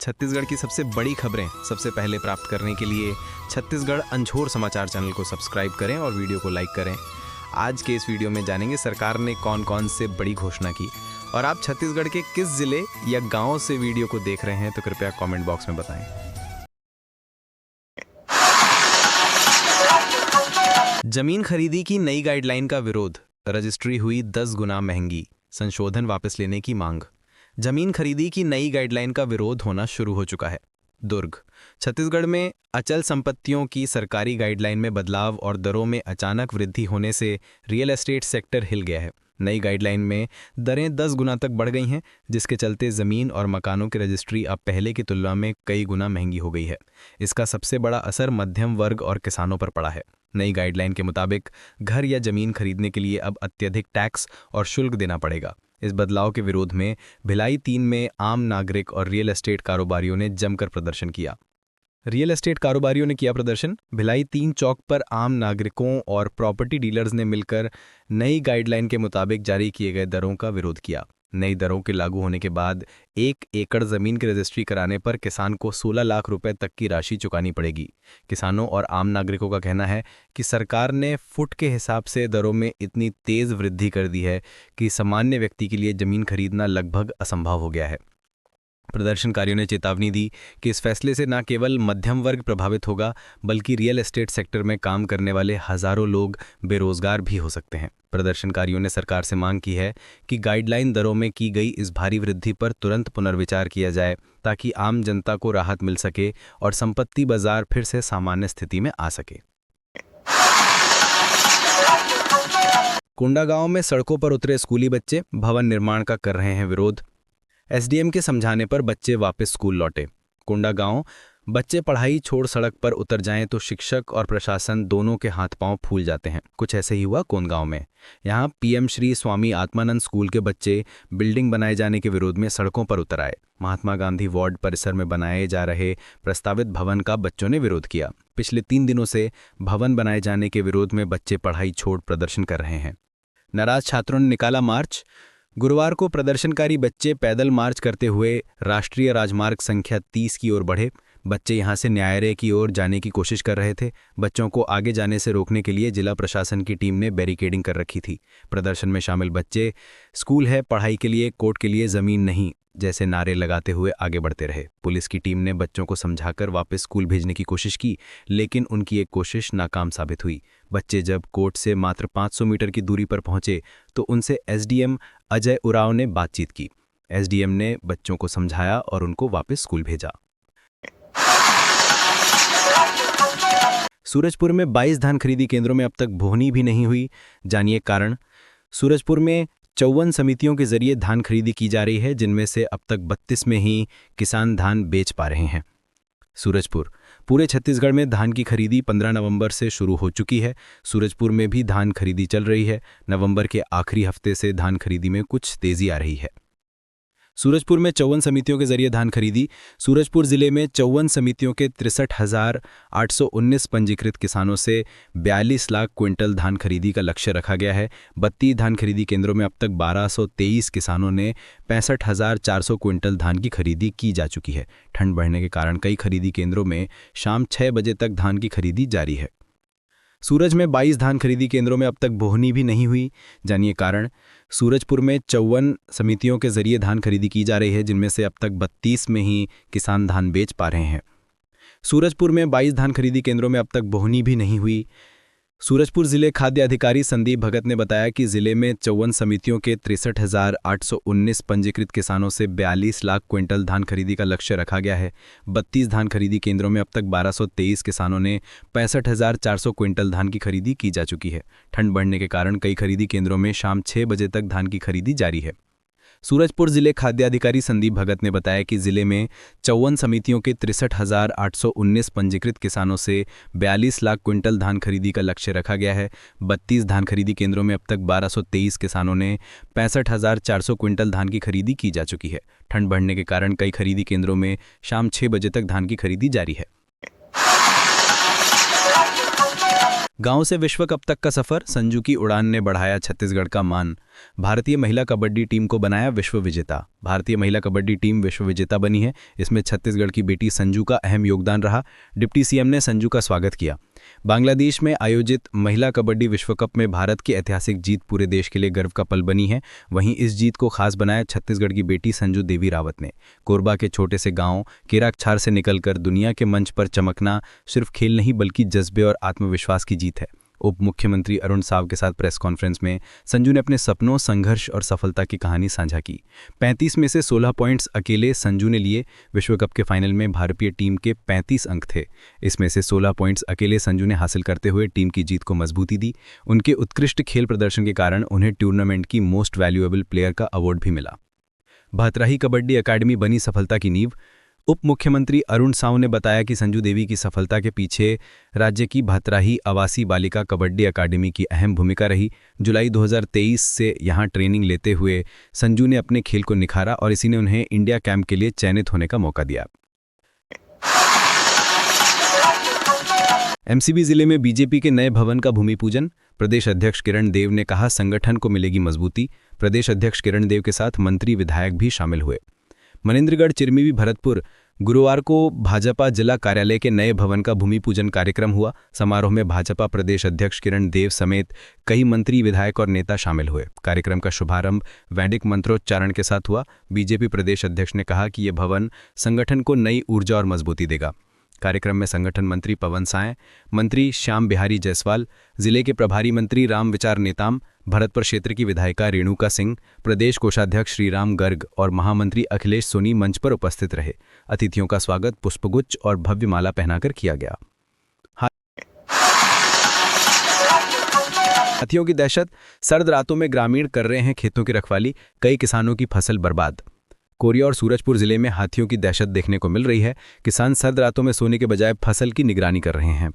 छत्तीसगढ़ की सबसे बड़ी खबरें सबसे पहले प्राप्त करने के लिए छत्तीसगढ़ अंझोर समाचार चैनल को सब्सक्राइब करें और वीडियो को लाइक करें। आज के इस वीडियो में जानेंगे सरकार ने कौन कौन से बड़ी घोषणा की, और आप छत्तीसगढ़ के किस जिले या गांव से वीडियो को देख रहे हैं तो कृपया कमेंट बॉक्स में बताएं। जमीन खरीदी की नई गाइडलाइन का विरोध, रजिस्ट्री हुई 10 गुना महंगी, संशोधन वापस लेने की मांग। जमीन खरीदी की नई गाइडलाइन का विरोध होना शुरू हो चुका है। दुर्ग, छत्तीसगढ़ में अचल संपत्तियों की सरकारी गाइडलाइन में बदलाव और दरों में अचानक वृद्धि होने से रियल एस्टेट सेक्टर हिल गया है। नई गाइडलाइन में दरें 10 गुना तक बढ़ गई हैं, जिसके चलते ज़मीन और मकानों की रजिस्ट्री अब पहले की तुलना में कई गुना महंगी हो गई है। इसका सबसे बड़ा असर मध्यम वर्ग और किसानों पर पड़ा है। नई गाइडलाइन के मुताबिक घर या जमीन खरीदने के लिए अब अत्यधिक टैक्स और शुल्क देना पड़ेगा। इस बदलाव के विरोध में भिलाई 3 में आम नागरिक और रियल एस्टेट कारोबारियों ने जमकर प्रदर्शन किया। रियल एस्टेट कारोबारियों ने किया प्रदर्शन। भिलाई 3 चौक पर आम नागरिकों और प्रॉपर्टी डीलर्स ने मिलकर नई गाइडलाइन के मुताबिक जारी किए गए दरों का विरोध किया। नई दरों के लागू होने के बाद 1 एकड़ जमीन की रजिस्ट्री कराने पर किसान को 16 लाख रुपए तक की राशि चुकानी पड़ेगी। किसानों और आम नागरिकों का कहना है कि सरकार ने फुट के हिसाब से दरों में इतनी तेज वृद्धि कर दी है कि सामान्य व्यक्ति के लिए जमीन खरीदना लगभग असंभव हो गया है। प्रदर्शनकारियों ने चेतावनी दी कि इस फैसले से न केवल मध्यम वर्ग प्रभावित होगा, बल्कि रियल एस्टेट सेक्टर में काम करने वाले हजारों लोग बेरोजगार भी हो सकते हैं। प्रदर्शनकारियों ने सरकार से मांग की है कि गाइडलाइन दरों में की गई इस भारी वृद्धि पर तुरंत पुनर्विचार किया जाए, ताकि आम जनता को राहत मिल सके और संपत्ति बाजार फिर से सामान्य स्थिति में आ सके। कोंडागांव में सड़कों पर उतरे स्कूली बच्चे भवन निर्माण का कर रहे हैं विरोध। एसडीएम के समझाने पर बच्चे वापस स्कूल लौटे। कोंडागांव, बच्चे पढ़ाई छोड़ सड़क पर उतर जाएं तो शिक्षक और प्रशासन दोनों के हाथ पांव फूल जाते हैं। कुछ ऐसे ही हुआ कोंडागांव में। यहां पीएम श्री स्वामी आत्मानंद स्कूल के बच्चे बिल्डिंग बनाए जाने के विरोध में सड़कों पर उतर आए। महात्मा गांधी वार्ड परिसर में बनाए जा रहे प्रस्तावित भवन का बच्चों ने विरोध किया। पिछले 3 दिनों से भवन बनाए जाने के विरोध में बच्चे पढ़ाई छोड़ प्रदर्शन कर रहे हैं। नाराज छात्रों ने निकाला मार्च। गुरुवार को प्रदर्शनकारी बच्चे पैदल मार्च करते हुए राष्ट्रीय राजमार्ग संख्या 30 की ओर बढ़े। बच्चे यहां से न्यायालय की ओर जाने की कोशिश कर रहे थे। बच्चों को आगे जाने से रोकने के लिए जिला प्रशासन की टीम ने बैरिकेडिंग कर रखी थी। प्रदर्शन में शामिल बच्चे स्कूल है, पढ़ाई के लिए, कोर्ट के लिए ज़मीन नहीं जैसे नारे लगाते हुए आगे बढ़ते रहे। पुलिस की टीम ने बच्चों को समझाकर वापस स्कूल भेजने की कोशिश की, लेकिन उनकी एक कोशिश नाकाम साबित हुई। बच्चे जब कोर्ट से मात्र 500 मीटर की दूरी पर पहुंचे तो उनसे एसडीएम अजय उरांव ने बातचीत की। एसडीएम ने बच्चों को समझाया और उनको वापस स्कूल भेजा। सूरजपुर में 22 धान खरीदी केंद्रों में अब तक बोहनी भी नहीं हुई, जानिए कारण। सूरजपुर में 54 समितियों के जरिए धान खरीदी की जा रही है, जिनमें से अब तक 32 में ही किसान धान बेच पा रहे हैं। सूरजपुर, पूरे छत्तीसगढ़ में धान की खरीदी 15 नवंबर से शुरू हो चुकी है। सूरजपुर में भी धान खरीदी चल रही है। नवंबर के आखिरी हफ्ते से धान खरीदी में कुछ तेजी आ रही है। सूरजपुर में 54 समितियों के जरिए धान खरीदी। सूरजपुर जिले में 54 समितियों के 63,819 पंजीकृत किसानों से 42 लाख क्विंटल धान खरीदी का लक्ष्य रखा गया है। 32 धान खरीदी केंद्रों में अब तक 1223 किसानों ने 65,400 क्विंटल धान की खरीदी की जा चुकी है। ठंड बढ़ने के कारण कई खरीदी केंद्रों में शाम 6 बजे तक धान की खरीदी जारी है। सूरज में 22 धान खरीदी केंद्रों में अब तक बोहनी भी नहीं हुई, जानिए कारण। सूरजपुर में 54 समितियों के जरिए धान खरीदी की जा रही है, जिनमें से अब तक 32 में ही किसान धान बेच पा रहे हैं। सूरजपुर में 22 धान खरीदी केंद्रों में अब तक बोहनी भी नहीं हुई। सूरजपुर जिले खाद्य अधिकारी संदीप भगत ने बताया कि जिले में 54 समितियों के 63,819 पंजीकृत किसानों से 42 लाख क्विंटल धान खरीदी का लक्ष्य रखा गया है। 32 धान खरीदी केंद्रों में अब तक 1223 किसानों ने 65,400 क्विंटल धान की खरीदी की जा चुकी है। ठंड बढ़ने के कारण कई खरीदी केंद्रों में शाम 6 बजे तक धान की खरीदी जारी है। सूरजपुर जिले खाद्य अधिकारी संदीप भगत ने बताया कि जिले में 54 समितियों के 63,819 पंजीकृत किसानों से 42 लाख क्विंटल धान खरीदी का लक्ष्य रखा गया है। 32 धान खरीदी केंद्रों में अब तक 1223 किसानों ने 65,400 क्विंटल धान की खरीदी की जा चुकी है। ठंड बढ़ने के कारण कई खरीदी केंद्रों में शाम 6 बजे तक धान की खरीदी जारी है। गांव से विश्व कप तक का सफर, संजू की उड़ान ने बढ़ाया छत्तीसगढ़ का मान। भारतीय महिला कबड्डी टीम को बनाया विश्व विजेता। भारतीय महिला कबड्डी टीम विश्व विजेता बनी है। इसमें छत्तीसगढ़ की बेटी संजू का अहम योगदान रहा। डिप्टी सीएम ने संजू का स्वागत किया। बांग्लादेश में आयोजित महिला कबड्डी विश्व कप में भारत की ऐतिहासिक जीत पूरे देश के लिए गर्व का पल बनी है। वहीं इस जीत को खास बनाया छत्तीसगढ़ की बेटी संजू देवी रावत ने। कोरबा के छोटे से गांव केराकछार से निकलकर दुनिया के मंच पर चमकना सिर्फ खेल नहीं बल्कि जज्बे और आत्मविश्वास की जीत है। उप मुख्यमंत्री अरुण साव के साथ प्रेस कॉन्फ्रेंस में संजू ने अपने सपनों, संघर्ष और सफलता की कहानी साझा की। 35 में से 16 पॉइंट्स अकेले संजू ने लिए। विश्व कप के फाइनल में भारतीय टीम के 35 अंक थे। इसमें से 16 पॉइंट्स अकेले संजू ने हासिल करते हुए टीम की जीत को मजबूती दी। उनके उत्कृष्ट खेल प्रदर्शन के कारण उन्हें टूर्नामेंट की मोस्ट वैल्यूएबल प्लेयर का अवार्ड भी मिला। भतराही कबड्डी अकादमी बनी सफलता की नींव। उप मुख्यमंत्री अरुण साव ने बताया कि संजू देवी की सफलता के पीछे राज्य की भतराही आवासीय बालिका कबड्डी अकादमी की अहम भूमिका रही। जुलाई 2023 से यहां ट्रेनिंग लेते हुए संजू ने अपने खेल को निखारा और इसी ने उन्हें इंडिया कैंप के लिए चयनित होने का मौका दिया। एमसीबी जिले में बीजेपी के नए भवन का भूमि पूजन। प्रदेश अध्यक्ष किरण देव ने कहा, संगठन को मिलेगी मजबूती। प्रदेश अध्यक्ष किरण देव के साथ मंत्री विधायक भी शामिल हुए। मनेन्द्रगढ़ चिरमिवी भरतपुर गुरुवार को भाजपा जिला कार्यालय के नए भवन का भूमि पूजन कार्यक्रम हुआ। समारोह में भाजपा प्रदेश अध्यक्ष किरण देव समेत कई मंत्री, विधायक और नेता शामिल हुए। कार्यक्रम का शुभारंभ वैदिक मंत्रोच्चारण के साथ हुआ। बीजेपी प्रदेश अध्यक्ष ने कहा कि यह भवन संगठन को नई ऊर्जा और मजबूती देगा। कार्यक्रम में संगठन मंत्री पवन साय, मंत्री श्याम बिहारी जायसवाल, जिले के प्रभारी मंत्री राम विचार नेताम, भरतपुर क्षेत्र की विधायिका रेणुका सिंह, प्रदेश कोषाध्यक्ष श्रीराम गर्ग और महामंत्री अखिलेश सोनी मंच पर उपस्थित रहे। अतिथियों का स्वागत पुष्पगुच्छ और भव्य माला पहनाकर किया गया। हाथियों की दहशत, सर्द रातों में ग्रामीण कर रहे हैं खेतों की रखवाली, कई किसानों की फसल बर्बाद। कोरिया और सूरजपुर जिले में हाथियों की दहशत देखने को मिल रही है। किसान सर्द रातों में सोने के बजाय फसल की निगरानी कर रहे हैं।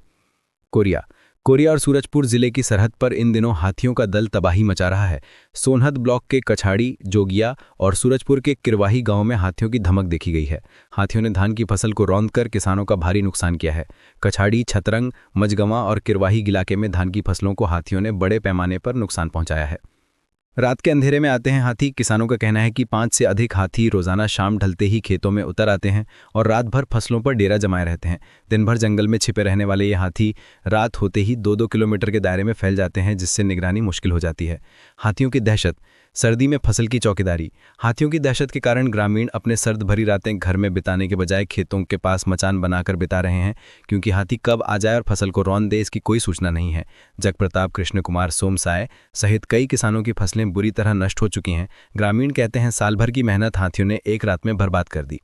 कोरिया और सूरजपुर जिले की सरहद पर इन दिनों हाथियों का दल तबाही मचा रहा है। सोनहत ब्लॉक के कछाड़ी, जोगिया और सूरजपुर के किरवाही गांव में हाथियों की धमक देखी गई है। हाथियों ने धान की फसल को रौंदकर किसानों का भारी नुकसान किया है। कछाड़ी, छतरंग, मझगवां और किरवाही इलाके में धान की फसलों को हाथियों ने बड़े पैमाने पर नुकसान पहुंचाया है। रात के अंधेरे में आते हैं हाथी। किसानों का कहना है कि 5 से अधिक हाथी रोजाना शाम ढलते ही खेतों में उतर आते हैं और रात भर फसलों पर डेरा जमाए रहते हैं। दिन भर जंगल में छिपे रहने वाले ये हाथी रात होते ही 2-2 किलोमीटर के दायरे में फैल जाते हैं, जिससे निगरानी मुश्किल हो जाती है। हाथियों की दहशत, सर्दी में फसल की चौकीदारी। हाथियों की दहशत के कारण ग्रामीण अपने सर्द भरी रातें घर में बिताने के बजाय खेतों के पास मचान बनाकर बिता रहे हैं, क्योंकि हाथी कब आ जाए और फसल को रौंद दे इसकी कोई सूचना नहीं है। जगप्रताप कृष्ण कुमार सोमसाय सहित कई किसानों की फसलें बुरी तरह नष्ट हो चुकी हैं। ग्रामीण कहते हैं साल भर की मेहनत हाथियों ने एक रात में बर्बाद कर दी।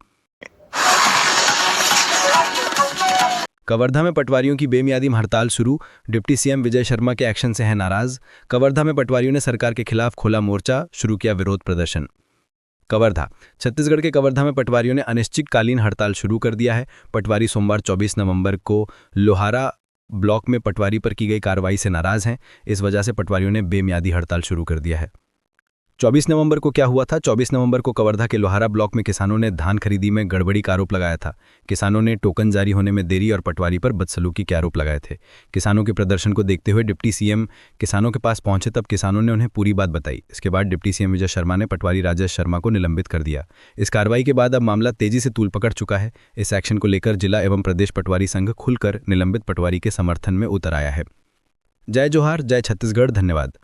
कवर्धा में पटवारियों की बेमियादी हड़ताल शुरू। डिप्टी सीएम विजय शर्मा के एक्शन से हैं नाराज। कवर्धा में पटवारियों ने सरकार के खिलाफ खोला मोर्चा, शुरू किया विरोध प्रदर्शन। कवर्धा, छत्तीसगढ़ के कवर्धा में पटवारियों ने अनिश्चितकालीन हड़ताल शुरू कर दिया है। पटवारी सोमवार 24 नवंबर को लोहारा ब्लॉक में पटवारी पर की गई कार्रवाई से नाराज हैं। इस वजह से पटवारियों ने बेमियादी हड़ताल शुरू कर दिया है। 24 नवंबर को क्या हुआ था? 24 नवंबर को कवर्धा के लोहारा ब्लॉक में किसानों ने धान खरीदी में गड़बड़ी का आरोप लगाया था। किसानों ने टोकन जारी होने में देरी और पटवारी पर बदसलूकी के आरोप लगाए थे। किसानों के प्रदर्शन को देखते हुए डिप्टी सीएम किसानों के पास पहुंचे, तब किसानों ने उन्हें पूरी बात बताई। इसके बाद डिप्टी सीएम विजय शर्मा ने पटवारी राजेश शर्मा को निलंबित कर दिया। इस कार्रवाई के बाद अब मामला तेजी से तूल पकड़ चुका है। इस एक्शन को लेकर जिला एवं प्रदेश पटवारी संघ खुलकर निलंबित पटवारी के समर्थन में उतर आया है। जय जोहार, जय छत्तीसगढ़, धन्यवाद।